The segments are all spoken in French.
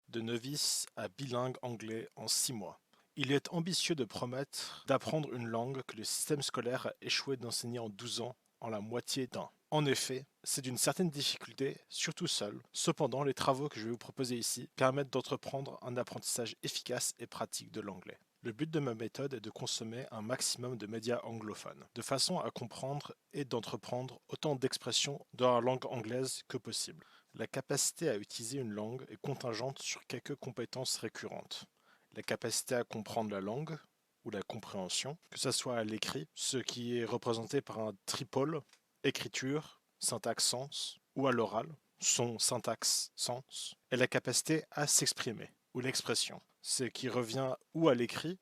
de novice à bilingue anglais en 6 mois. Il est ambitieux de promettre d'apprendre une langue que le système scolaire a échoué d'enseigner en 12 ans en la moitié d'un. En effet, c'est d'une certaine difficulté, surtout seul. Cependant, les travaux que je vais vous proposer ici permettent d'entreprendre un apprentissage efficace et pratique de l'anglais. Le but de ma méthode est de consommer un maximum de médias anglophones, de façon à comprendre et d'entreprendre autant d'expressions dans la langue anglaise que possible. La capacité à utiliser une langue est contingente sur quelques compétences récurrentes. La capacité à comprendre la langue, ou la compréhension, que ce soit à l'écrit, ce qui est représenté par un tripôle, écriture, syntaxe, sens, ou à l'oral, son, syntaxe, sens, et la capacité à s'exprimer, ou l'expression, ce qui revient ou à l'écrit,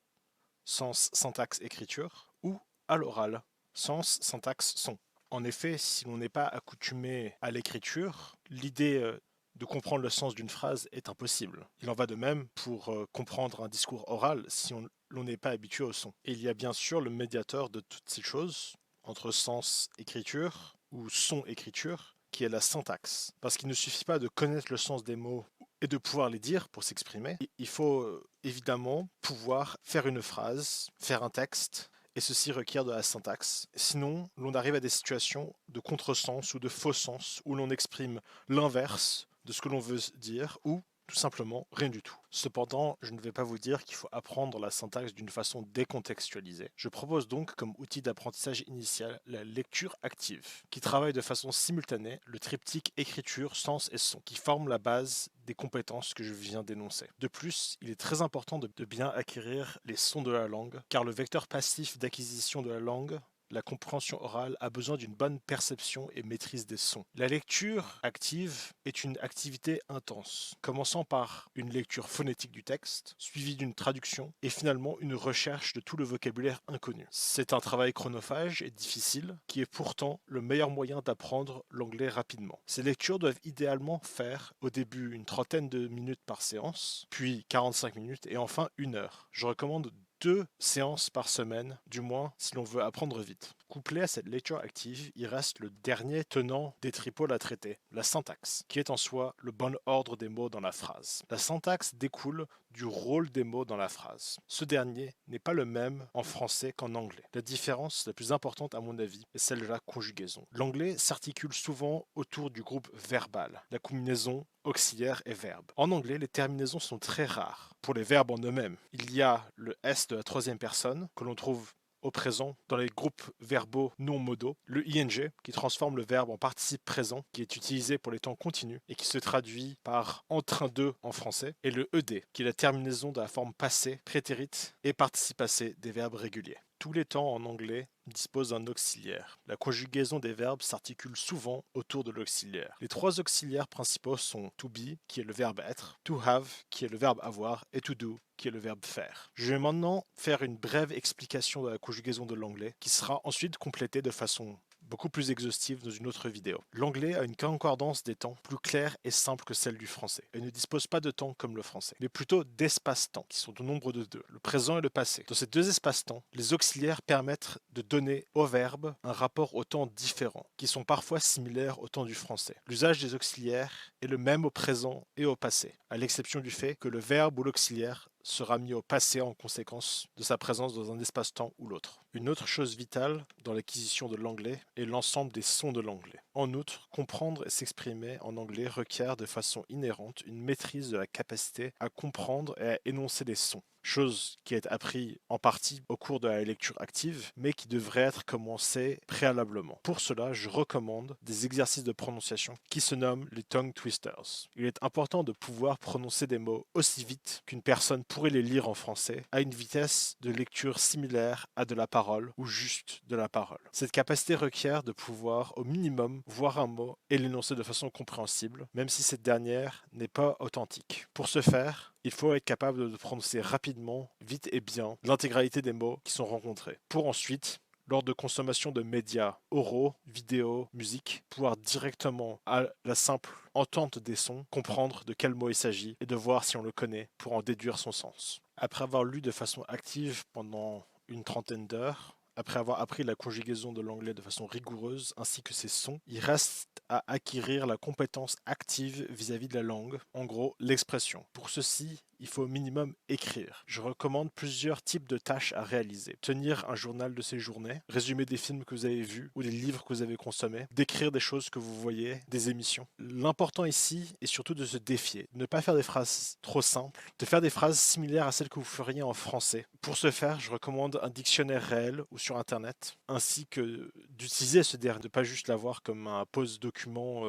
sens, syntaxe, écriture, ou à l'oral, sens, syntaxe, son. En effet, si l'on n'est pas accoutumé à l'écriture, l'idée de comprendre le sens d'une phrase est impossible. Il en va de même pour comprendre un discours oral si l'on n'est pas habitué au son. Et il y a bien sûr le médiateur de toutes ces choses, entre sens, écriture, ou son, écriture, qui est la syntaxe. Parce qu'il ne suffit pas de connaître le sens des mots et de pouvoir les dire pour s'exprimer. Il faut évidemment pouvoir faire une phrase, faire un texte, et ceci requiert de la syntaxe. Sinon, l'on arrive à des situations de contresens ou de faux sens où l'on exprime l'inverse de ce que l'on veut dire ou tout simplement rien du tout. Cependant, je ne vais pas vous dire qu'il faut apprendre la syntaxe d'une façon décontextualisée. Je propose donc comme outil d'apprentissage initial la lecture active, qui travaille de façon simultanée le triptyque écriture, sens et son, qui forme la base des compétences que je viens d'énoncer. De plus, il est très important de bien acquérir les sons de la langue, car le vecteur passif d'acquisition de la langue, la compréhension orale, a besoin d'une bonne perception et maîtrise des sons. La lecture active est une activité intense, commençant par une lecture phonétique du texte, suivie d'une traduction et finalement une recherche de tout le vocabulaire inconnu. C'est un travail chronophage et difficile, qui est pourtant le meilleur moyen d'apprendre l'anglais rapidement. Ces lectures doivent idéalement faire au début une trentaine de minutes par séance, puis 45 minutes et enfin 1 heure. Je recommande 2 séances par semaine, du moins si l'on veut apprendre vite. Couplé à cette lecture active, il reste le dernier tenant des tripôles à traiter, la syntaxe, qui est en soi le bon ordre des mots dans la phrase. La syntaxe découle du rôle des mots dans la phrase. Ce dernier n'est pas le même en français qu'en anglais. La différence la plus importante à mon avis est celle de la conjugaison. L'anglais s'articule souvent autour du groupe verbal, la combinaison auxiliaire et verbe. En anglais, les terminaisons sont très rares. Pour les verbes en eux-mêmes, il y a le S de la troisième personne que l'on trouve au présent dans les groupes verbaux non modaux, le ing qui transforme le verbe en participe présent qui est utilisé pour les temps continus et qui se traduit par en train de en français, et le ed qui est la terminaison de la forme passée, prétérite et participe passé des verbes réguliers. Tous les temps en anglais disposent d'un auxiliaire. La conjugaison des verbes s'articule souvent autour de l'auxiliaire. Les 3 auxiliaires principaux sont to be, qui est le verbe être, to have, qui est le verbe avoir, et to do, qui est le verbe faire. Je vais maintenant faire une brève explication de la conjugaison de l'anglais, qui sera ensuite complétée de façon beaucoup plus exhaustive dans une autre vidéo. L'anglais a une concordance des temps plus claire et simple que celle du français. Elle ne dispose pas de temps comme le français, mais plutôt d'espace-temps, qui sont au nombre de 2, le présent et le passé. Dans ces 2 espaces-temps, les auxiliaires permettent de donner au verbe un rapport au temps différent, qui sont parfois similaires au temps du français. L'usage des auxiliaires est le même au présent et au passé, à l'exception du fait que le verbe ou l'auxiliaire sera mis au passé en conséquence de sa présence dans un espace-temps ou l'autre. Une autre chose vitale dans l'acquisition de l'anglais est l'ensemble des sons de l'anglais. En outre, comprendre et s'exprimer en anglais requiert de façon inhérente une maîtrise de la capacité à comprendre et à énoncer des sons, chose qui est appris en partie au cours de la lecture active, mais qui devrait être commencée préalablement. Pour cela, je recommande des exercices de prononciation qui se nomment les tongue twisters. Il est important de pouvoir prononcer des mots aussi vite qu'une personne pourrait les lire en français, à une vitesse de lecture similaire à de la parole ou juste de la parole. Cette capacité requiert de pouvoir au minimum voir un mot et l'énoncer de façon compréhensible, même si cette dernière n'est pas authentique. Pour ce faire, il faut être capable de prononcer rapidement, vite et bien l'intégralité des mots qui sont rencontrés, pour ensuite, lors de consommation de médias oraux, vidéos, musique, pouvoir directement, à la simple entente des sons, comprendre de quel mot il s'agit et de voir si on le connaît pour en déduire son sens. Après avoir lu de façon active pendant une trentaine d'heures, après avoir appris la conjugaison de l'anglais de façon rigoureuse ainsi que ses sons, il reste à acquérir la compétence active vis-à-vis de la langue, en gros l'expression. Pour ceci, il faut au minimum écrire. Je recommande plusieurs types de tâches à réaliser. Tenir un journal de ses journées, résumer des films que vous avez vus ou des livres que vous avez consommés, décrire des choses que vous voyez, des émissions. L'important ici est surtout de se défier, de ne pas faire des phrases trop simples, de faire des phrases similaires à celles que vous feriez en français. Pour ce faire, je recommande un dictionnaire réel ou sur internet, ainsi que d'utiliser ce dernier, de ne pas juste l'avoir comme un pose-document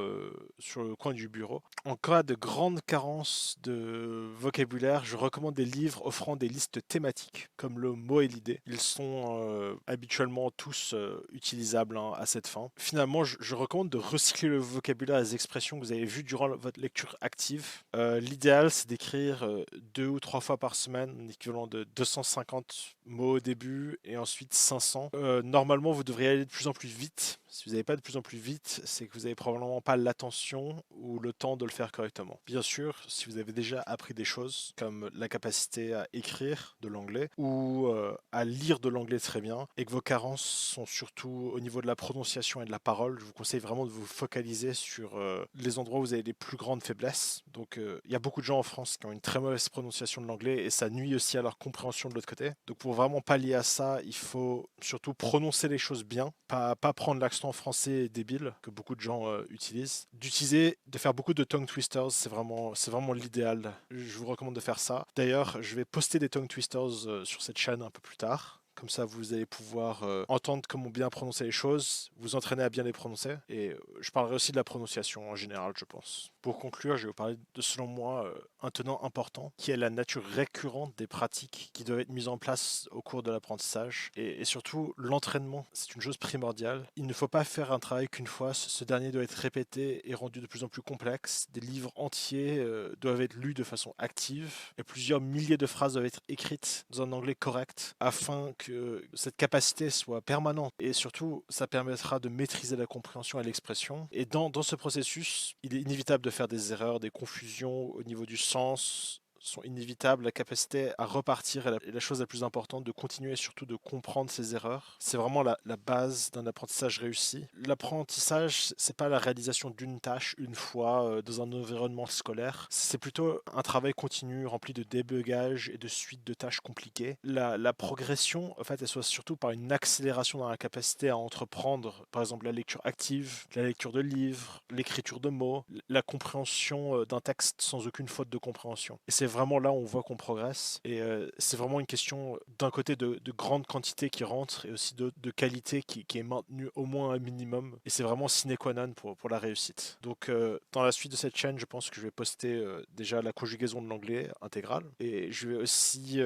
sur le coin du bureau. En cas de grande carence de vocabulaire, je recommande des livres offrant des listes thématiques, comme le mot et l'idée. Ils sont habituellement tous utilisables à cette fin. Finalement, je recommande de recycler le vocabulaire et les expressions que vous avez vues durant votre lecture active. L'idéal, c'est d'écrire 2 ou 3 fois par semaine, un équivalent de 250 mots au début et ensuite 500. Normalement, vous devriez aller de plus en plus vite. Si vous n'allez pas de plus en plus vite, c'est que vous n'avez probablement pas l'attention ou le temps de le faire correctement. Bien sûr, si vous avez déjà appris des choses, comme la capacité à écrire de l'anglais ou à lire de l'anglais très bien, et que vos carences sont surtout au niveau de la prononciation et de la parole, je vous conseille vraiment de vous focaliser sur les endroits où vous avez les plus grandes faiblesses. Donc il y a beaucoup de gens en France qui ont une très mauvaise prononciation de l'anglais et ça nuit aussi à leur compréhension de l'autre côté. Donc pour vraiment pallier à ça, il faut surtout prononcer les choses bien, pas prendre l'accent français débile que beaucoup de gens utilisent. De faire beaucoup de tongue twisters, c'est vraiment l'idéal. Je vous recommande de faire ça. D'ailleurs, je vais poster des tongue twisters sur cette chaîne un peu plus tard. Comme ça, vous allez pouvoir entendre comment bien prononcer les choses, vous entraîner à bien les prononcer. Et je parlerai aussi de la prononciation en général, je pense. Pour conclure, je vais vous parler de, selon moi, un tenant important, qui est la nature récurrente des pratiques qui doivent être mises en place au cours de l'apprentissage. Et surtout, l'entraînement, c'est une chose primordiale. Il ne faut pas faire un travail qu'une fois, ce dernier doit être répété et rendu de plus en plus complexe. Des livres entiers doivent être lus de façon active et plusieurs milliers de phrases doivent être écrites dans un anglais correct afin que cette capacité soit permanente. Et surtout, ça permettra de maîtriser la compréhension et l'expression. Et dans ce processus, il est inévitable de faire des erreurs, des confusions au niveau du sens, sont inévitables, la capacité à repartir est la chose la plus importante, de continuer et surtout de comprendre ses erreurs. C'est vraiment la base d'un apprentissage réussi. L'apprentissage, c'est pas la réalisation d'une tâche une fois dans un environnement scolaire, c'est plutôt un travail continu rempli de débugage et de suites de tâches compliquées. La progression, en fait, elle soit surtout par une accélération dans la capacité à entreprendre, par exemple la lecture active, la lecture de livres, l'écriture de mots, la compréhension d'un texte sans aucune faute de compréhension. Et c'est vraiment là où on voit qu'on progresse. Et c'est vraiment une question d'un côté de grande quantité qui rentre et aussi de qualité qui est maintenue au moins un minimum. Et c'est vraiment sine qua non pour la réussite. Donc dans la suite de cette chaîne, je pense que je vais poster déjà la conjugaison de l'anglais intégrale. Et je vais aussi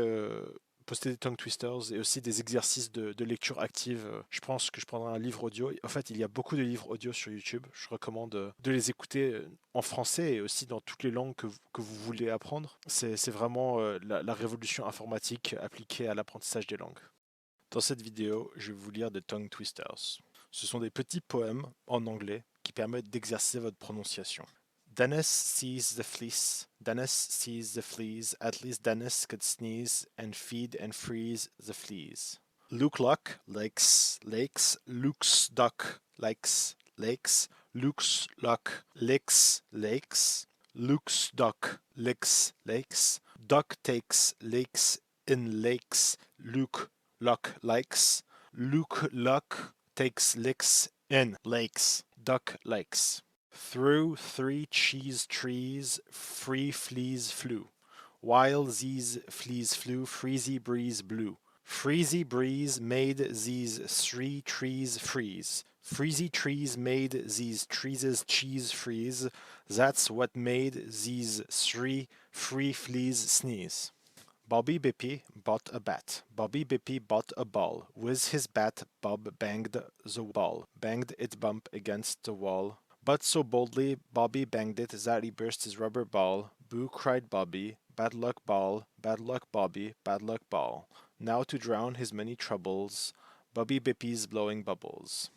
poster des tongue twisters et aussi des exercices de lecture active. Je pense que je prendrai un livre audio. En fait, il y a beaucoup de livres audio sur YouTube. Je recommande de les écouter en français et aussi dans toutes les langues que vous voulez apprendre. C'est vraiment la révolution informatique appliquée à l'apprentissage des langues. Dans cette vidéo, je vais vous lire des tongue twisters. Ce sont des petits poèmes en anglais qui permettent d'exercer votre prononciation. Dennis sees the fleece. Dennis sees the fleas. At least Dennis could sneeze and feed and freeze the fleas. Luke Luck likes lakes. Luke's duck likes lakes. Luke's luck licks lakes. Luke's duck licks lakes. Duck takes lakes in lakes. Luke Luck likes. Luke Luck takes licks in lakes. Duck likes. Through 3 cheese trees, 3 fleas flew. While these fleas flew, freezy breeze blew. Freezy breeze made these 3 trees freeze. Freezy trees made these trees cheese freeze. That's what made these 3 free fleas sneeze. Bobby Bippy bought a bat. Bobby Bippy bought a ball. With his bat, Bob banged the ball. Banged it bump against the wall. But so boldly Bobby banged it that he burst his rubber ball. Boo, cried Bobby. Bad luck ball, bad luck Bobby, bad luck ball. Now to drown his many troubles, Bobby Bippy's blowing bubbles.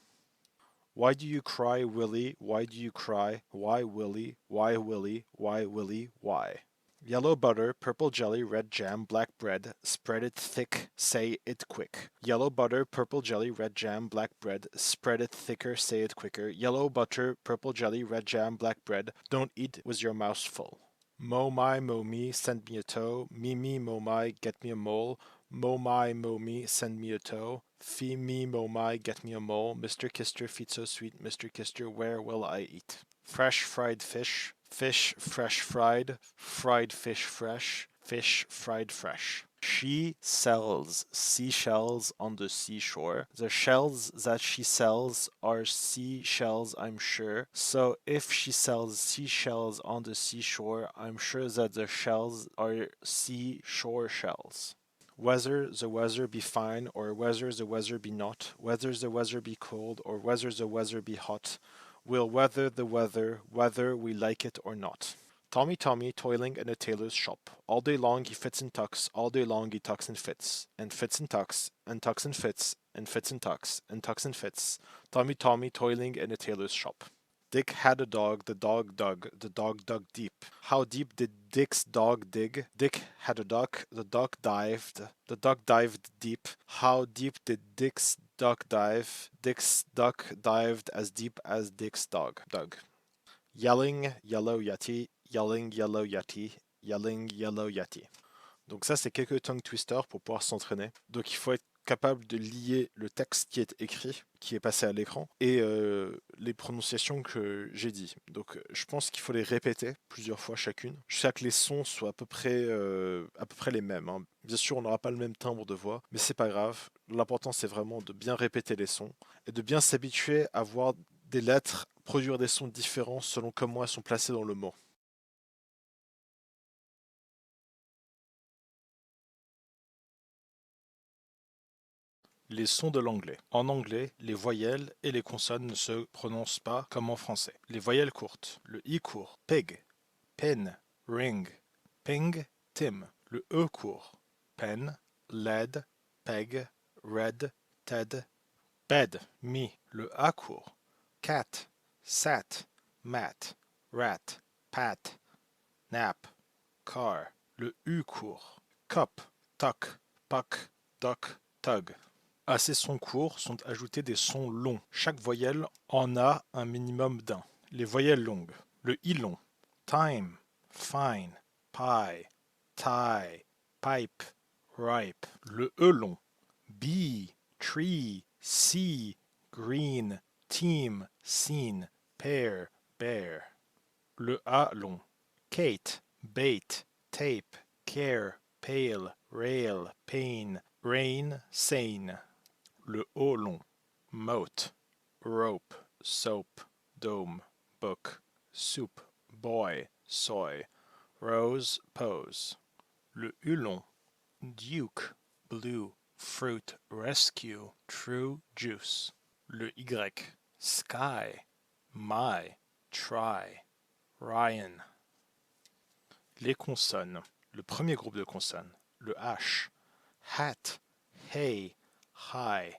Why do you cry, Willie? Why do you cry? Why, Willie? Why, Willie? Why, Willie? Why? Yellow butter, purple jelly, red jam, black bread, spread it thick, say it quick. Yellow butter, purple jelly, red jam, black bread, spread it thicker, say it quicker. Yellow butter, purple jelly, red jam, black bread, don't eat with your mouth full. Mo my, mo me, send me a toe. Me me, mo my, get me a mole. Mo my, mo me, send me a toe. Fee me, mo my, get me a mole. Mr. Kister, feet so sweet, Mr. Kister, where will I eat? Fresh fried fish, fish fresh fried, fried fish fresh, fish fried fresh. She sells seashells on the seashore. The shells that she sells are seashells, I'm sure. So if she sells seashells on the seashore, I'm sure that the shells are seashore shells. Whether the weather be fine or whether the weather be not, whether the weather be cold or whether the weather be hot, we'll weather the weather, whether we like it or not. Tommy Tommy toiling in a tailor's shop. All day long he fits and tucks, all day long he tucks and fits and tucks, and tucks and fits, and fits and tucks, and tucks and fits. Tommy Tommy toiling in a tailor's shop. Dick had a dog, the dog dug deep. How deep did Dick's dog dig? Dick had a duck, the duck dived deep. How deep did Dick's duck dive? Dick's duck dived as deep as Dick's dog dug. Yelling Yellow Yeti, yelling Yellow Yeti, yelling Yellow Yeti. Donc ça, c'est quelques tongue twisters pour pouvoir s'entraîner. Donc il faut être capable de lier le texte qui est écrit, qui est passé à l'écran, et les prononciations que j'ai dit. Donc je pense qu'il faut les répéter plusieurs fois chacune, jusqu'à que les sons soient à peu près les mêmes, hein. Bien sûr, on n'aura pas le même timbre de voix, mais c'est pas grave. L'important, c'est vraiment de bien répéter les sons et de bien s'habituer à voir des lettres produire des sons différents selon comment elles sont placées dans le mot. Les sons de l'anglais. En anglais, les voyelles et les consonnes ne se prononcent pas comme en français. Les voyelles courtes. Le I court. Pig. Pin. Ring. Ping. Tim. Le E court. Pen. Led. Peg. Red. Ted. Bed. Me. Le A court. Cat. Sat. Mat. Rat. Pat. Nap. Car. Le U court. Cup. Tuck. Puck. Duck. Tug. À ces sons courts sont ajoutés des sons longs. Chaque voyelle en a un minimum d'un. Les voyelles longues. Le I long. Time, fine, pie, tie, pipe, ripe. Le E long. Bee, tree, sea, green, team, scene, pear, bear. Le A long. Kate, bait, tape, care, pale, rail, pain, rain, sane. Le O long. Moat, rope, soap, dome, book, soup, boy, soy, rose, pose. Le U long. Duke, blue, fruit, rescue, true, juice. Le Y. Sky, my, try, Ryan. Les consonnes. Le premier groupe de consonnes. Le H. Hat, hay, high,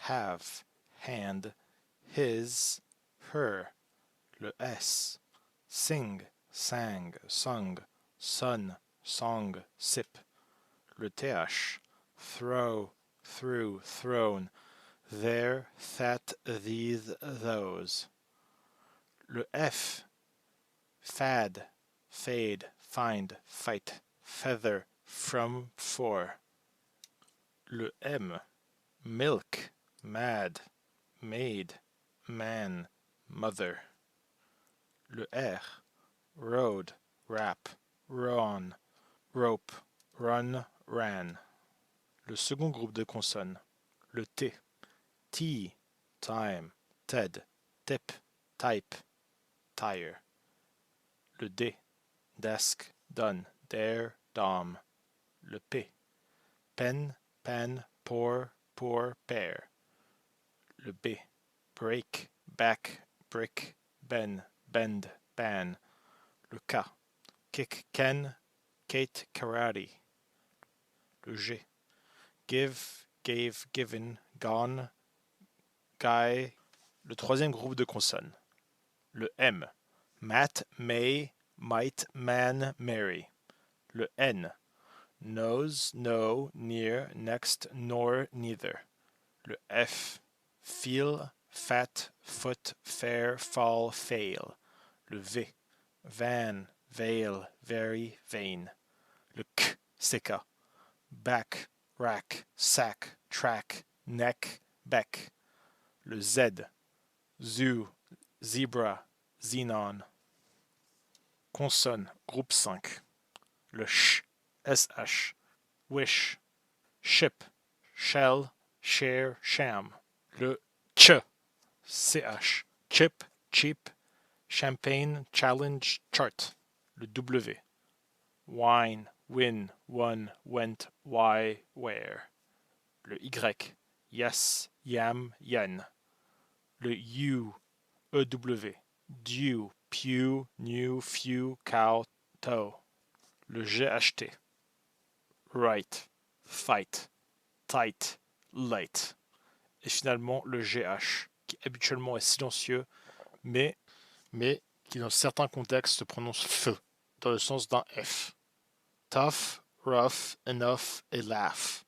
have, hand, his, her. Le S. Sing, sang, sung, sun, song, sip. Le TH. Throw, through, thrown, there, that, these, those. Le F. Fad, fade, find, fight, feather, from, for. Le M. Milk, mad, maid, man, mother. Le R. Road, rap, run, rope, run, ran. Le second groupe de consonnes. Le T. Tea, time, Ted, tip, type, tire. Le D. Desk, done, dare, dom. Le P. Pen, pan, pour, pair. Le B. Break, back, brick, ben, bend, ban. Le K. Kick, can, Kate, karate. Le G. Give, gave, given, gone, guy. Le troisième groupe de consonnes. Le M. Matt, may, might, man, marry. Le N. Nose, no, near, next, nor, neither. Le F. Feel, fat, foot, fair, fall, fail. Le V. Van, veil, very, vain. Le K. Seka. Back, rack, sack, track, neck, back. Le Z. Zoo, zebra, xenon. Consonne, groupe 5. Le sh, sh. Wish, ship, shell, share, sham. Le ch, ch. Chip, cheap, champagne, challenge, chart. Le W. Wine, win, won, went, why, where. Le Y. Yes, yam, yen. Le U, EW. Dew, pew, new, few, cow, toe. Le GHT. Right, fight, tight, light. Et finalement le GH, qui habituellement est silencieux, mais qui dans certains contextes se prononce feu, dans le sens d'un F. Tough, rough, enough et laugh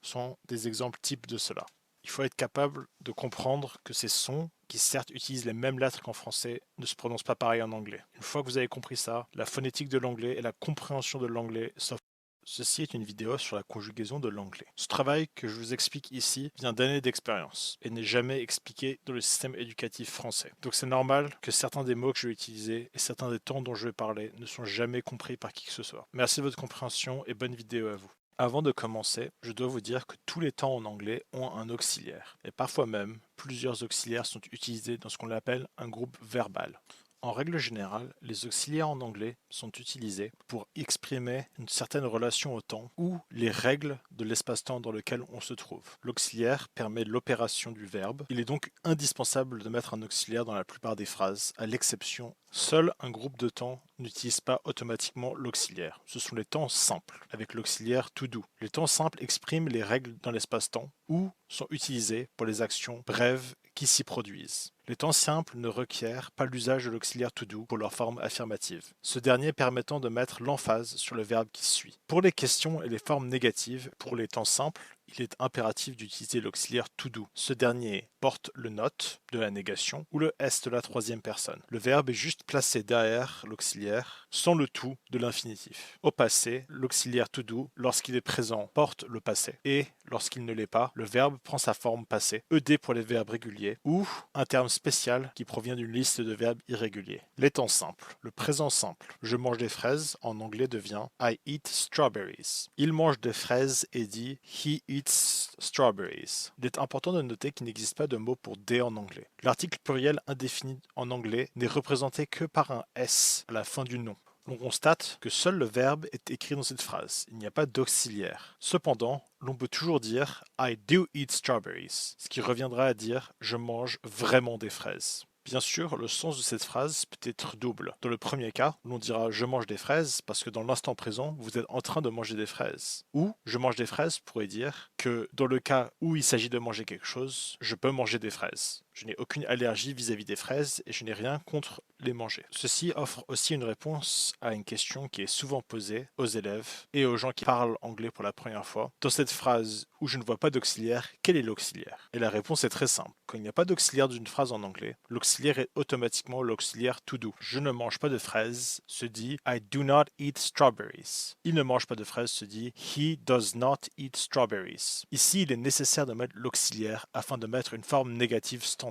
sont des exemples types de cela. Il faut être capable de comprendre que ces sons, qui certes utilisent les mêmes lettres qu'en français, ne se prononcent pas pareil en anglais. Une fois que vous avez compris ça, la phonétique de l'anglais et la compréhension de l'anglais s'offrent. Ceci est une vidéo sur la conjugaison de l'anglais. Ce travail que je vous explique ici vient d'années d'expérience et n'est jamais expliqué dans le système éducatif français. Donc c'est normal que certains des mots que je vais utiliser et certains des temps dont je vais parler ne sont jamais compris par qui que ce soit. Merci de votre compréhension et bonne vidéo à vous. Avant de commencer, je dois vous dire que tous les temps en anglais ont un auxiliaire, et parfois même, plusieurs auxiliaires sont utilisés dans ce qu'on appelle un groupe verbal. En règle générale, les auxiliaires en anglais sont utilisés pour exprimer une certaine relation au temps ou les règles de l'espace-temps dans lequel on se trouve. L'auxiliaire permet l'opération du verbe. Il est donc indispensable de mettre un auxiliaire dans la plupart des phrases, à l'exception, seul un groupe de temps n'utilise pas automatiquement l'auxiliaire. Ce sont les temps simples, avec l'auxiliaire to do. Les temps simples expriment les règles dans l'espace-temps ou sont utilisés pour les actions brèves qui s'y produisent. Les temps simples ne requièrent pas l'usage de l'auxiliaire to do pour leur forme affirmative, ce dernier permettant de mettre l'emphase sur le verbe qui suit. Pour les questions et les formes négatives, pour les temps simples, il est impératif d'utiliser l'auxiliaire to do. Ce dernier porte le not de la négation ou le s de la troisième personne. Le verbe est juste placé derrière l'auxiliaire sans le to de l'infinitif. Au passé, l'auxiliaire to do, lorsqu'il est présent, porte le passé et lorsqu'il ne l'est pas, le verbe prend sa forme passée, ed pour les verbes réguliers ou un terme spécial qui provient d'une liste de verbes irréguliers. Les temps simples. Le présent simple. Je mange des fraises en anglais devient I eat strawberries. Il mange des fraises et dit he eats strawberries. Il est important de noter qu'il n'existe pas de mot pour des en anglais. L'article pluriel indéfini en anglais n'est représenté que par un s à la fin du nom. On constate que seul le verbe est écrit dans cette phrase. Il n'y a pas d'auxiliaire. Cependant, l'on peut toujours dire I do eat strawberries, ce qui reviendra à dire je mange vraiment des fraises. Bien sûr, le sens de cette phrase peut être double. Dans le premier cas, l'on dira je mange des fraises parce que dans l'instant présent, vous êtes en train de manger des fraises. Ou je mange des fraises pourrait dire que dans le cas où il s'agit de manger quelque chose, je peux manger des fraises. Je n'ai aucune allergie vis-à-vis des fraises et je n'ai rien contre les manger. Ceci offre aussi une réponse à une question qui est souvent posée aux élèves et aux gens qui parlent anglais pour la première fois. Dans cette phrase où je ne vois pas d'auxiliaire, quel est l'auxiliaire? Et la réponse est très simple. Quand il n'y a pas d'auxiliaire d'une phrase en anglais, l'auxiliaire est automatiquement l'auxiliaire to do. Je ne mange pas de fraises se dit I do not eat strawberries. Il ne mange pas de fraises se dit he does not eat strawberries. Ici, il est nécessaire de mettre l'auxiliaire afin de mettre une forme négative standard.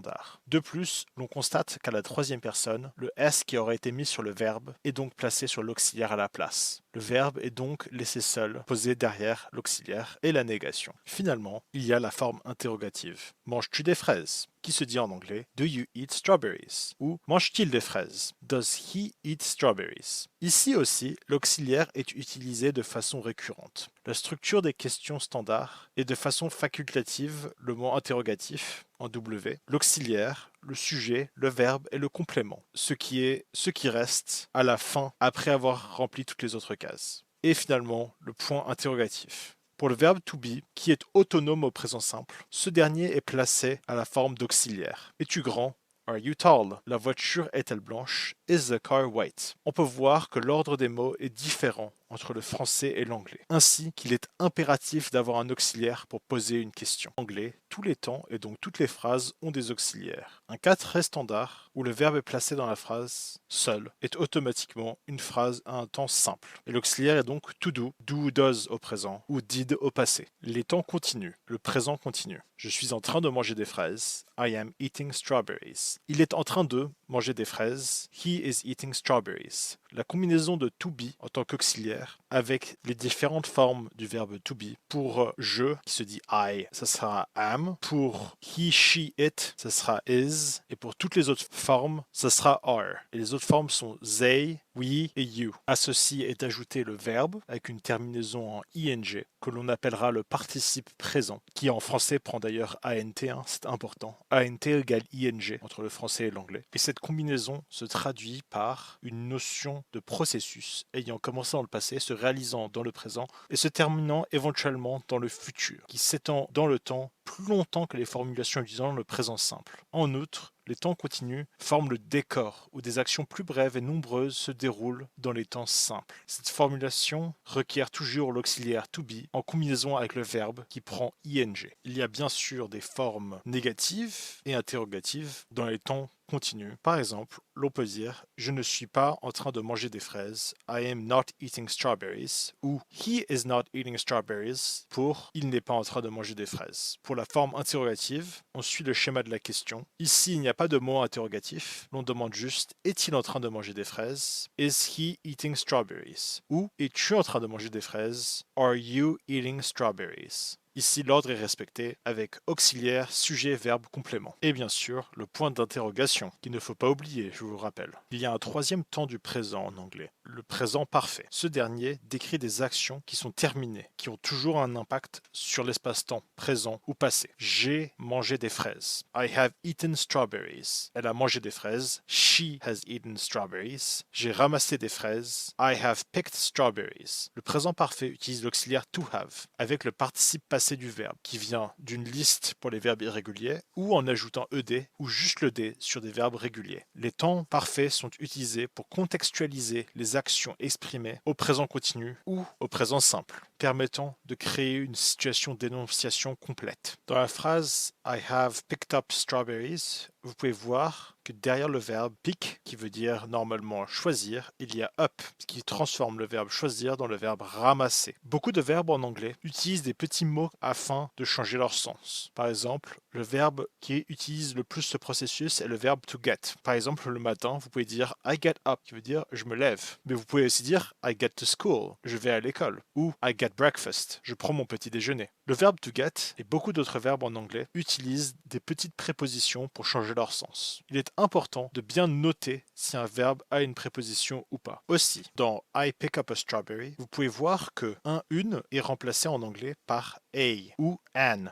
De plus, l'on constate qu'à la troisième personne, le S qui aurait été mis sur le verbe est donc placé sur l'auxiliaire à la place. Le verbe est donc laissé seul, posé derrière l'auxiliaire et la négation. Finalement, il y a la forme interrogative. Manges-tu des fraises? Qui se dit en anglais Do you eat strawberries? Ou mange-t-il des fraises? Does he eat strawberries? Ici aussi, l'auxiliaire est utilisé de façon récurrente. La structure des questions standards est de façon facultative le mot interrogatif en W, l'auxiliaire, le sujet, le verbe et le complément, ce qui reste à la fin après avoir rempli toutes les autres cases. Et finalement, le point interrogatif. Pour le verbe to be, qui est autonome au présent simple, ce dernier est placé à la forme d'auxiliaire. Es-tu grand? Are you tall? La voiture est-elle blanche? is the car white? On peut voir que l'ordre des mots est différent entre le français et l'anglais, ainsi qu'il est impératif d'avoir un auxiliaire pour poser une question. En anglais, tous les temps et donc toutes les phrases ont des auxiliaires. Un cas très standard, où le verbe est placé dans la phrase seul, est automatiquement une phrase à un temps simple. Et l'auxiliaire est donc to do, does au présent, ou did au passé. Les temps continuent, le présent continue. Je suis en train de manger des fraises. I am eating strawberries. Il est en train de manger des fraises. He is eating strawberries. La combinaison de to be en tant qu'auxiliaire avec les différentes formes du verbe to be. Pour je, qui se dit I, ça sera am. Pour he, she, it, ça sera is. Et pour toutes les autres formes, ça sera are. Et les autres formes sont they, we et you. À ceci est ajouté le verbe avec une terminaison en ing que l'on appellera le participe présent, qui en français prend d'ailleurs ANT, c'est important. ANT égale ING entre le français et l'anglais. Et cette combinaison se traduit par une notion de processus ayant commencé dans le passé, se réalisant dans le présent et se terminant éventuellement dans le futur, qui s'étend dans le temps plus longtemps que les formulations utilisant le présent simple. En outre, les temps continus forment le décor où des actions plus brèves et nombreuses se déroulent dans les temps simples. Cette formulation requiert toujours l'auxiliaire to be en combinaison avec le verbe qui prend ing. Il y a bien sûr des formes négatives et interrogatives dans les temps continue. Par exemple, l'on peut dire je ne suis pas en train de manger des fraises. I am not eating strawberries. Ou he is not eating strawberries pour il n'est pas en train de manger des fraises. Pour la forme interrogative, on suit le schéma de la question. Ici, il n'y a pas de mot interrogatif. L'on demande juste est-il en train de manger des fraises? Is he eating strawberries? Ou es-tu en train de manger des fraises? Are you eating strawberries? Ici, l'ordre est respecté avec auxiliaire, sujet, verbe, complément. Et bien sûr, le point d'interrogation, qu'il ne faut pas oublier, je vous rappelle. Il y a un troisième temps du présent en anglais, le présent parfait. Ce dernier décrit des actions qui sont terminées, qui ont toujours un impact sur l'espace-temps, présent ou passé. J'ai mangé des fraises. I have eaten strawberries. Elle a mangé des fraises. She has eaten strawberries. J'ai ramassé des fraises. I have picked strawberries. Le présent parfait utilise l'auxiliaire to have, avec le participe passé du verbe, qui vient d'une liste pour les verbes irréguliers, ou en ajoutant ed, ou juste le d sur des verbes réguliers. Les temps parfaits sont utilisés pour contextualiser les actions exprimées au présent continu ou au présent simple, permettant de créer une situation d'énonciation complète. Dans la phrase I have picked up strawberries, vous pouvez voir que derrière le verbe pick, qui veut dire normalement choisir, il y a up, ce qui transforme le verbe choisir dans le verbe ramasser. Beaucoup de verbes en anglais utilisent des petits mots afin de changer leur sens. Par exemple, le verbe qui utilise le plus ce processus est le verbe to get. Par exemple, le matin, vous pouvez dire I get up, qui veut dire je me lève. Mais vous pouvez aussi dire I get to school, je vais à l'école. Ou I get breakfast, je prends mon petit déjeuner. Le verbe to get et beaucoup d'autres verbes en anglais utilisent des petites prépositions pour changer leur sens. Il est important de bien noter si un verbe a une préposition ou pas. Aussi, dans I pick up a strawberry, vous pouvez voir que une est remplacé en anglais par a ou an,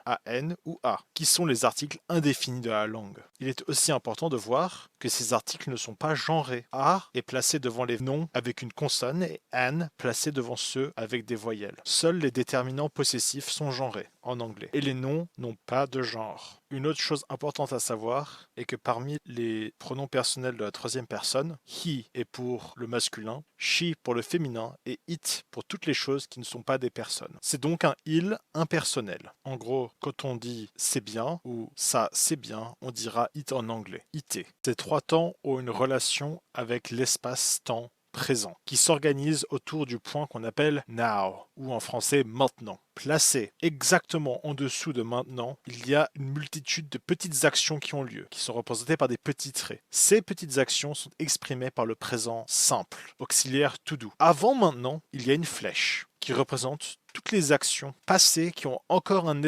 ou a, qui sont les articles indéfinis de la langue. Il est aussi important de voir que ces articles ne sont pas genrés. A est placé devant les noms avec une consonne et an placé devant ceux avec des voyelles. Seuls les déterminants possessifs sont genrés en anglais et les noms n'ont pas de genre. Une autre chose importante à savoir est que parmi les pronoms personnels de la troisième personne, he est pour le masculin, she pour le féminin et it pour toutes les choses qui ne sont pas des personnes. C'est donc un il impersonnel. En gros, quand on dit c'est bien ou ça c'est bien, on dira it en anglais, it. Ces trois temps ont une relation avec l'espace-temps présent, qui s'organise autour du point qu'on appelle now, ou en français maintenant. Placé exactement en dessous de maintenant, il y a une multitude de petites actions qui ont lieu, qui sont représentées par des petits traits. Ces petites actions sont exprimées par le présent simple, auxiliaire to do. Avant maintenant, il y a une flèche qui représente toutes les actions passées qui ont encore un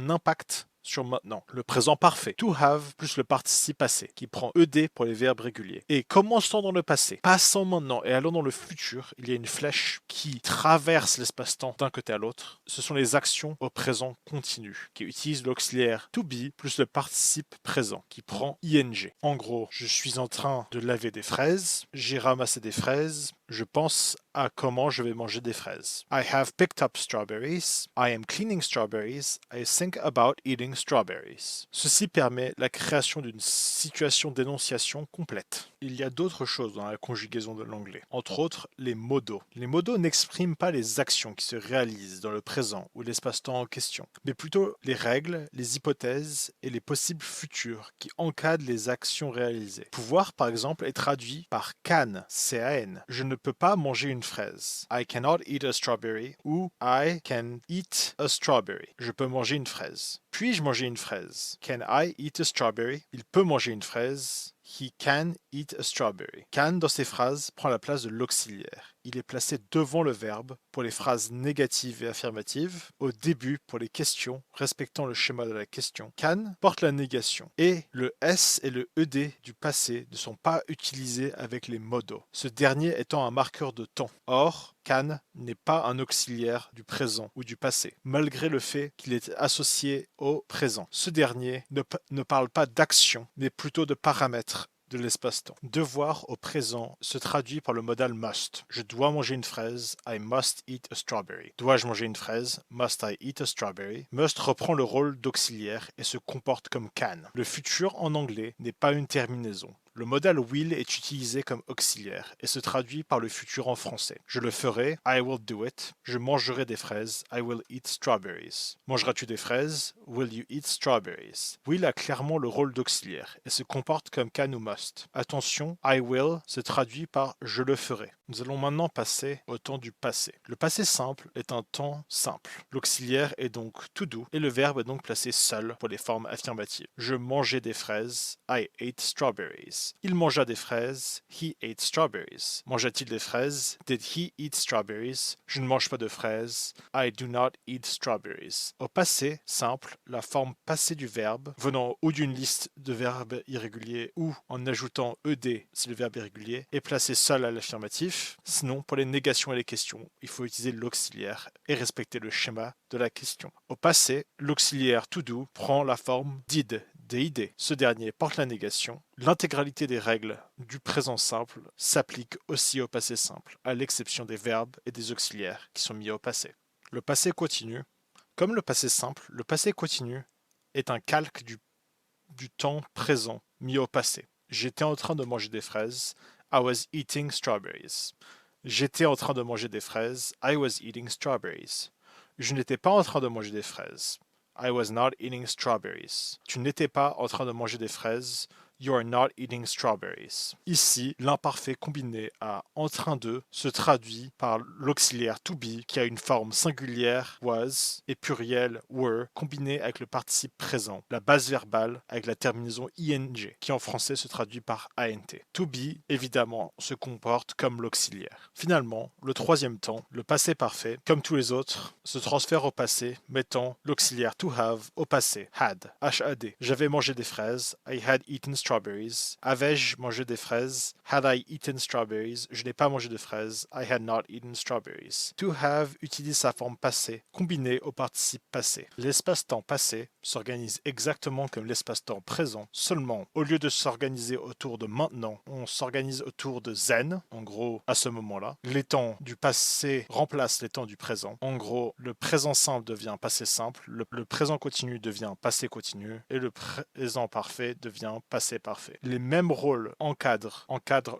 impact sur maintenant. Le présent parfait. To have plus le participe passé qui prend ed pour les verbes réguliers. Et commençant dans le passé, passant maintenant et allant dans le futur, il y a une flèche qui traverse l'espace-temps d'un côté à l'autre. Ce sont les actions au présent continu qui utilisent l'auxiliaire to be plus le participe présent qui prend ing. En gros, je suis en train de laver des fraises, j'ai ramassé des fraises, Je pense à comment je vais manger des fraises. I have picked up strawberries. I am cleaning strawberries. I think about eating strawberries. Ceci permet la création d'une situation d'énonciation complète. Il y a d'autres choses dans la conjugaison de l'anglais, entre autres les modaux. Les modaux n'expriment pas les actions qui se réalisent dans le présent ou l'espace-temps en question, mais plutôt les règles, les hypothèses et les possibles futurs qui encadrent les actions réalisées. Pouvoir, par exemple, est traduit par can, C-A-N. Je ne peux pas manger une fraise. I cannot eat a strawberry ou I can eat a strawberry. Je peux manger une fraise. Puis-je manger une fraise? Can I eat a strawberry? Il peut manger une fraise. He can eat a strawberry. Can dans ces phrases prend la place de l'auxiliaire. Il est placé devant le verbe pour les phrases négatives et affirmatives, au début pour les questions respectant le schéma de la question. Can porte la négation et le S et le ED du passé ne sont pas utilisés avec les modaux, ce dernier étant un marqueur de temps. Or, can n'est pas un auxiliaire du présent ou du passé, malgré le fait qu'il est associé au présent. Ce dernier ne parle pas d'action, mais plutôt de paramètres de l'espace-temps. Devoir au présent se traduit par le modal must. Je dois manger une fraise. I must eat a strawberry. Dois-je manger une fraise? Must I eat a strawberry? Must reprend le rôle d'auxiliaire et se comporte comme can. Le futur en anglais n'est pas une terminaison. Le modal will est utilisé comme auxiliaire et se traduit par le futur en français. Je le ferai, I will do it. Je mangerai des fraises, I will eat strawberries. Mangeras-tu des fraises? Will you eat strawberries? Will a clairement le rôle d'auxiliaire et se comporte comme can ou must. Attention, I will se traduit par je le ferai. Nous allons maintenant passer au temps du passé. Le passé simple est un temps simple. L'auxiliaire est donc to do et le verbe est donc placé seul pour les formes affirmatives. Je mangeai des fraises, I ate strawberries. Il mangea des fraises. He ate strawberries. Mangea-t-il des fraises? Did he eat strawberries? Je ne mange pas de fraises. I do not eat strawberries. Au passé simple, la forme passée du verbe, venant ou d'une liste de verbes irréguliers ou en ajoutant ed si le verbe est régulier, est placé seul à l'affirmatif. Sinon, pour les négations et les questions, il faut utiliser l'auxiliaire et respecter le schéma de la question. Au passé, l'auxiliaire to do prend la forme did. DID. Ce dernier porte la négation. L'intégralité des règles du présent simple s'applique aussi au passé simple, à l'exception des verbes et des auxiliaires qui sont mis au passé. Le passé continu. Comme le passé simple, le passé continu est un calque du temps présent mis au passé. J'étais en train de manger des fraises. I was eating strawberries. J'étais en train de manger des fraises. I was eating strawberries. Je n'étais pas en train de manger des fraises. I was not eating strawberries. Tu n'étais pas en train de manger des fraises. You are not eating strawberries. Ici, l'imparfait combiné à en train de se traduit par l'auxiliaire to be qui a une forme singulière was et pluriel were combiné avec le participe présent, la base verbale avec la terminaison ing qui en français se traduit par int. To be, évidemment, se comporte comme l'auxiliaire. Finalement, le troisième temps, le passé parfait, comme tous les autres, se transfère au passé, mettant l'auxiliaire to have au passé, had, H-A-D. J'avais mangé des fraises, I had eaten strawberries. Avais-je mangé des fraises? Had I eaten strawberries? Je n'ai pas mangé de fraises. I had not eaten strawberries. To have utilise sa forme passée, combinée au participe passé. L'espace-temps passé s'organise exactement comme l'espace-temps présent, seulement au lieu de s'organiser autour de maintenant, on s'organise autour de zen, en gros à ce moment-là. Les temps du passé remplacent les temps du présent. En gros, le présent simple devient passé simple, le présent continu devient passé continu et le présent parfait devient passé parfait. Les mêmes rôles encadrent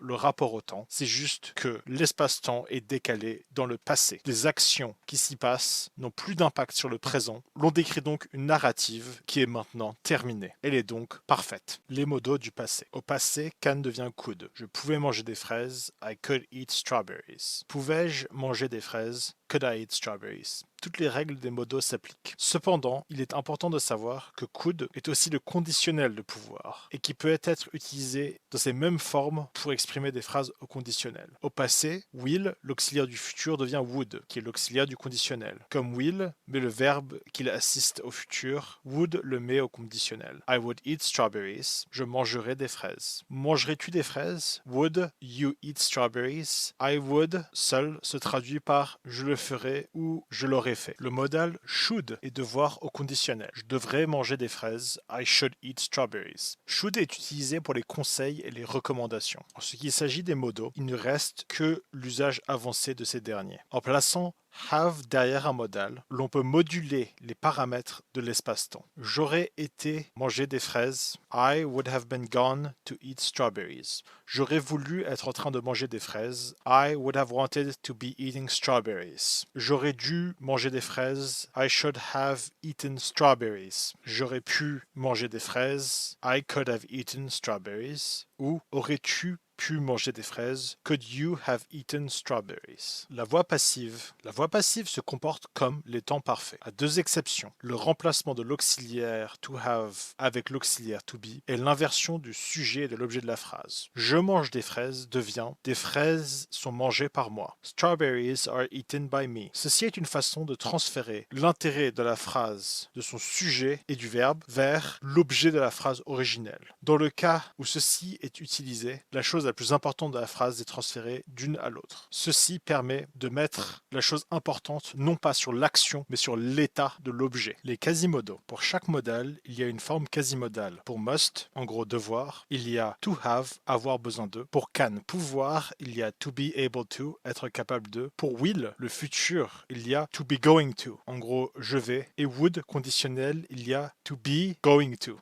le rapport au temps, c'est juste que l'espace-temps est décalé dans le passé. Les actions qui s'y passent n'ont plus d'impact sur le présent. L'on décrit donc une narrative qui est maintenant terminée. Elle est donc parfaite. Les modaux du passé. Au passé, can devient could. Je pouvais manger des fraises. I could eat strawberries. Pouvais-je manger des fraises? Could I eat strawberries? Toutes les règles des modaux s'appliquent. Cependant, il est important de savoir que could est aussi le conditionnel de pouvoir et qui peut être utilisé dans ces mêmes formes pour exprimer des phrases au conditionnel. Au passé, will, l'auxiliaire du futur, devient would, qui est l'auxiliaire du conditionnel. Comme will met le verbe qu'il assiste au futur, would le met au conditionnel. I would eat strawberries. Je mangerai des fraises. Mangerais-tu des fraises? Would you eat strawberries? I would, seul, se traduit par je le ferai ou je l'aurais fait. Le modal should est devoir au conditionnel. Je devrais manger des fraises. I should eat strawberries. Should est utilisé pour les conseils et les recommandations. En ce qui s'agit des modaux, il ne reste que l'usage avancé de ces derniers. En plaçant have derrière un modal, l'on peut moduler les paramètres de l'espace-temps. J'aurais été manger des fraises. I would have been gone to eat strawberries. J'aurais voulu être en train de manger des fraises. I would have wanted to be eating strawberries. J'aurais dû manger des fraises. I should have eaten strawberries. J'aurais pu manger des fraises. I could have eaten strawberries. Ou aurais-tu pu manger des fraises? Could you have eaten strawberries? La voix passive. La voix passive se comporte comme les temps parfaits, à deux exceptions. Le remplacement de l'auxiliaire to have avec l'auxiliaire to be et l'inversion du sujet et de l'objet de la phrase. Je mange des fraises devient des fraises sont mangées par moi. Strawberries are eaten by me. Ceci est une façon de transférer l'intérêt de la phrase, de son sujet et du verbe vers l'objet de la phrase originelle. Dans le cas où ceci est utilisé, la chose la plus importante de la phrase est transférée d'une à l'autre. Ceci permet de mettre la chose importante non pas sur l'action, mais sur l'état de l'objet. Les quasimodaux. Pour chaque modal, il y a une forme quasimodale. Pour must, en gros devoir, il y a to have, avoir besoin de. Pour can, pouvoir, il y a to be able to, être capable de. Pour will, le futur, il y a to be going to, en gros je vais. Et would, conditionnel, il y a to be going to,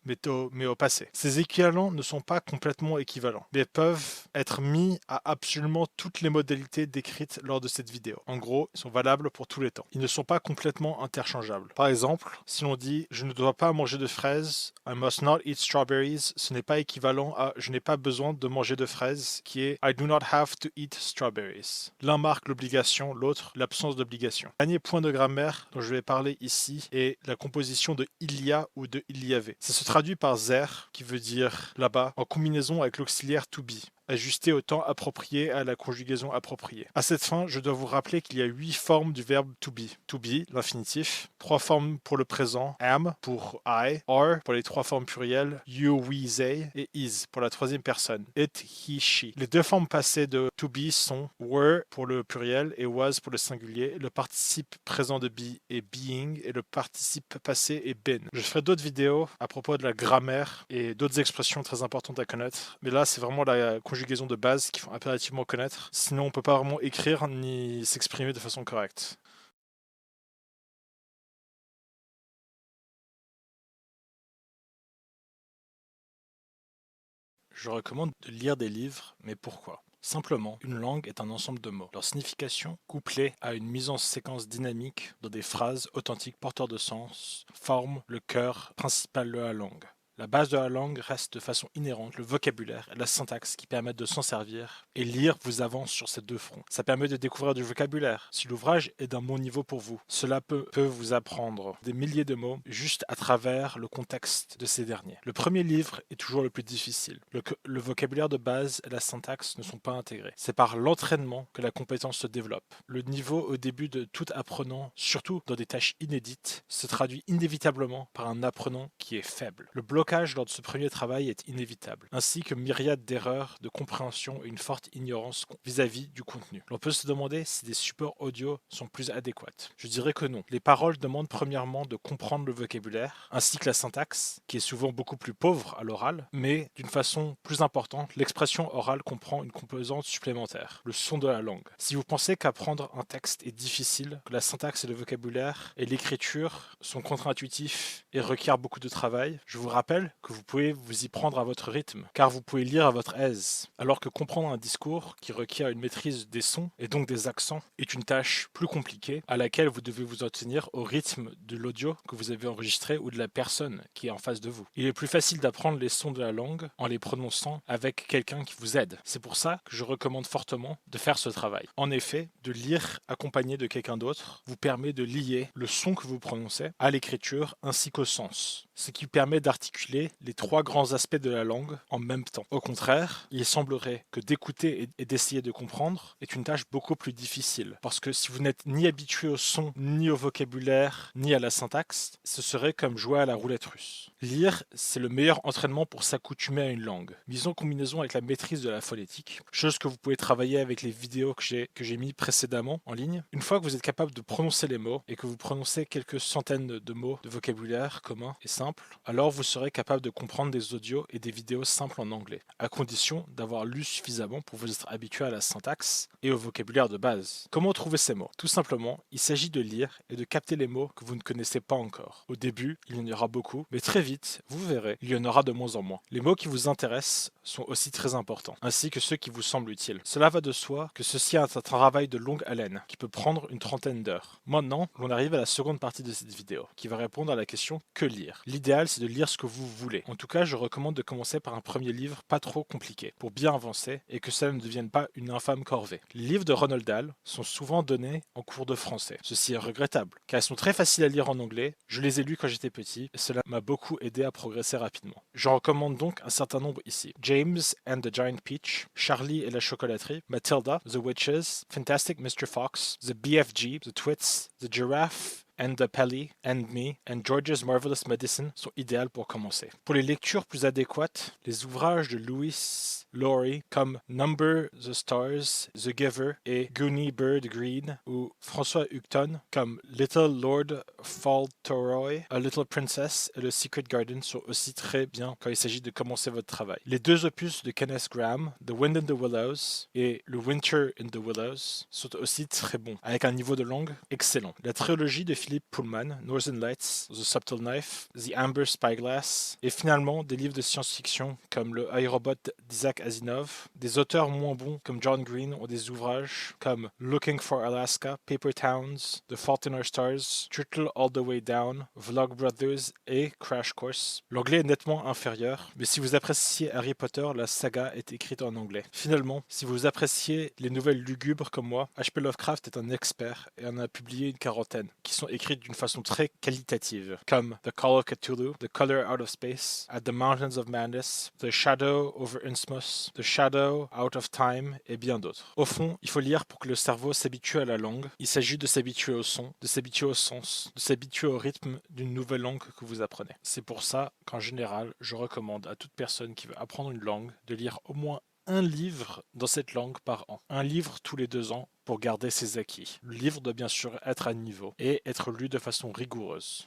mais au passé. Ces équivalents ne sont pas complètement équivalents, mais peuvent être mis à absolument toutes les modalités décrites lors de cette vidéo. En gros, ils sont valables pour tous les temps. Ils ne sont pas complètement interchangeables. Par exemple, si l'on dit « je ne dois pas manger de fraises », « I must not eat strawberries », ce n'est pas équivalent à « je n'ai pas besoin de manger de fraises » qui est « I do not have to eat strawberries ». L'un marque l'obligation, l'autre l'absence d'obligation. Dernier point de grammaire dont je vais parler ici est la composition de « il y a » ou de « il y avait ». Ça se traduit par « there » qui veut dire là-bas en combinaison avec l'auxiliaire to be, ajusté au temps approprié à la conjugaison appropriée. À cette fin, je dois vous rappeler qu'il y a 8 formes du verbe to be. To be, l'infinitif, 3 formes pour le présent, am pour I, are pour les 3 formes plurielles, you, we, they, et is pour la troisième personne, it, he, she. Les 2 formes passées de to be sont were pour le pluriel et was pour le singulier. Le participe présent de be est being et le participe passé est been. Je ferai d'autres vidéos à propos de la grammaire et d'autres expressions très importantes à connaître, mais là c'est vraiment la conjugaison de base qu'il faut impérativement connaître, sinon on ne peut pas vraiment écrire ni s'exprimer de façon correcte. Je recommande de lire des livres, mais pourquoi? Simplement, une langue est un ensemble de mots. Leur signification, couplée à une mise en séquence dynamique dans des phrases authentiques porteurs de sens, forme le cœur principal de la langue. La base de la langue reste de façon inhérente le vocabulaire et la syntaxe qui permettent de s'en servir, et lire vous avance sur ces deux fronts. Ça permet de découvrir du vocabulaire. Si l'ouvrage est d'un bon niveau pour vous, cela peut vous apprendre des milliers de mots juste à travers le contexte de ces derniers. Le premier livre est toujours le plus difficile. Le vocabulaire de base et la syntaxe ne sont pas intégrés. C'est par l'entraînement que la compétence se développe. Le niveau au début de tout apprenant, surtout dans des tâches inédites, se traduit inévitablement par un apprenant qui est faible. Le blocage lors de ce premier travail est inévitable, ainsi que myriade d'erreurs de compréhension et une forte ignorance vis-à-vis du contenu. L'on peut se demander si des supports audio sont plus adéquats. Je dirais que non. Les paroles demandent premièrement de comprendre le vocabulaire, ainsi que la syntaxe, qui est souvent beaucoup plus pauvre à l'oral, mais d'une façon plus importante, l'expression orale comprend une composante supplémentaire, le son de la langue. Si vous pensez qu'apprendre un texte est difficile, que la syntaxe et le vocabulaire et l'écriture sont contre-intuitifs et requièrent beaucoup de travail, je vous rappelle que vous pouvez vous y prendre à votre rythme, car vous pouvez lire à votre aise, alors que comprendre un discours qui requiert une maîtrise des sons et donc des accents est une tâche plus compliquée à laquelle vous devez vous en tenir au rythme de l'audio que vous avez enregistré ou de la personne qui est en face de vous. Il est plus facile d'apprendre les sons de la langue en les prononçant avec quelqu'un qui vous aide. C'est pour ça que je recommande fortement de faire ce travail. En effet, de lire accompagné de quelqu'un d'autre vous permet de lier le son que vous prononcez à l'écriture ainsi qu'au sens. ce qui permet d'articuler les trois grands aspects de la langue en même temps. Au contraire, il semblerait que d'écouter et d'essayer de comprendre est une tâche beaucoup plus difficile, parce que si vous n'êtes ni habitué au son, ni au vocabulaire, ni à la syntaxe, ce serait comme jouer à la roulette russe. Lire, c'est le meilleur entraînement pour s'accoutumer à une langue, mise en combinaison avec la maîtrise de la phonétique, chose que vous pouvez travailler avec les vidéos que j'ai mis précédemment en ligne. Une fois que vous êtes capable de prononcer les mots et que vous prononcez quelques centaines de mots de vocabulaire commun et simple, alors vous serez capable de comprendre des audios et des vidéos simples en anglais, à condition d'avoir lu suffisamment pour vous être habitué à la syntaxe et au vocabulaire de base. Comment trouver ces mots? Tout simplement, il s'agit de lire et de capter les mots que vous ne connaissez pas encore. Au début, il y en aura beaucoup, mais très vite, vous verrez, il y en aura de moins en moins. Les mots qui vous intéressent sont aussi très importants, ainsi que ceux qui vous semblent utiles. Cela va de soi que ceci est un travail de longue haleine, qui peut prendre une trentaine d'heures. Maintenant, on arrive à la seconde partie de cette vidéo, qui va répondre à la question que lire. L'idéal, c'est de lire ce que vous voulez. En tout cas, je recommande de commencer par un premier livre pas trop compliqué, pour bien avancer et que cela ne devienne pas une infâme corvée. Les livres de Roald Dahl sont souvent donnés en cours de français. Ceci est regrettable, car ils sont très faciles à lire en anglais, je les ai lus quand j'étais petit, et cela m'a beaucoup aidé à progresser rapidement. J'en recommande donc un certain nombre ici. James and the Giant Peach, Charlie et la chocolaterie, Matilda, The Witches, Fantastic Mr. Fox, The BFG, The Twits, The Giraffe, and the Pelly, and Me, and George's Marvelous Medicine sont idéales pour commencer. Pour les lectures plus adéquates, les ouvrages de Lewis Laurie comme Number the Stars, The Giver et Goonie Bird Green ou François Houghton comme Little Lord Fauntleroy, A Little Princess et The Secret Garden sont aussi très bien quand il s'agit de commencer votre travail. Les deux opus de Kenneth Grahame, The Wind in the Willows et The Winter in the Willows sont aussi très bons, avec un niveau de langue excellent. La trilogie de Philip Pullman, Northern Lights, The Subtle Knife, The Amber Spyglass, et finalement des livres de science-fiction comme le iRobot d'Isaac Asimov. Des auteurs moins bons comme John Green ont des ouvrages comme Looking for Alaska, Paper Towns, The Fault in Our Stars, Turtle All the Way Down, Vlog Brothers et Crash Course. L'anglais est nettement inférieur, mais si vous appréciez Harry Potter, la saga est écrite en anglais. Finalement, si vous appréciez les nouvelles lugubres comme moi, H.P. Lovecraft est un expert et en a publié une quarantaine, qui sont écrites d'une façon très qualitative, comme The Call of Cthulhu, The Color Out of Space, At the Mountains of Madness, The Shadow over Innsmouth, The Shadow Out of Time et bien d'autres. Au fond, il faut lire pour que le cerveau s'habitue à la langue. Il s'agit de s'habituer au son, de s'habituer au sens, de s'habituer au rythme d'une nouvelle langue que vous apprenez. C'est pour ça qu'en général, je recommande à toute personne qui veut apprendre une langue de lire au moins un livre dans cette langue par an. Un livre tous les 2 ans pour garder ses acquis. Le livre doit bien sûr être à niveau et être lu de façon rigoureuse.